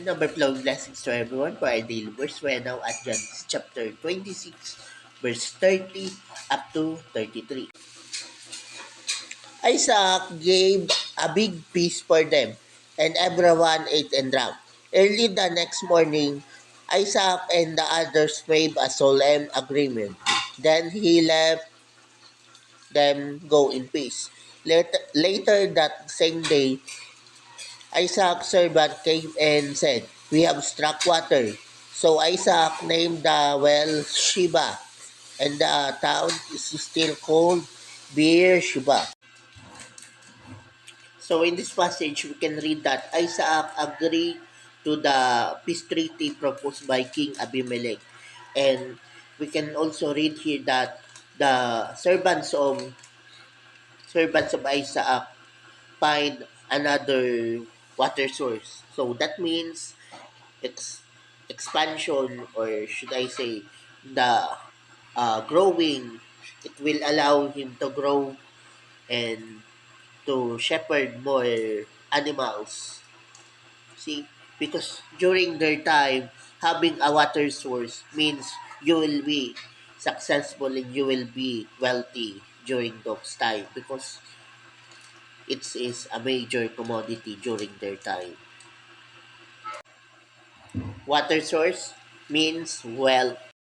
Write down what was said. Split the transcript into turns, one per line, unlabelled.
Overflow blessings to everyone for our daily verse. We're now at Genesis chapter 26, verse 30 up to 33. Isaac gave a big feast for them, and everyone ate and drank. Early the next morning, Isaac and the others made a solemn agreement. Then he left them go in peace. Later that same day, Isaac's servant came and said, "We have struck water." So Isaac named the well Sheba, and the town is still called Beersheba. So in this passage, we can read that Isaac agreed to the peace treaty proposed by King Abimelech. And we can also read here that the servants of Isaac find another water source. So that means expansion, or should I say the growing, it will allow him to grow and to shepherd more animals. See, because during their time, having a water source means you will be successful and you will be wealthy during those time, because it is a major commodity during their time. Water source means well.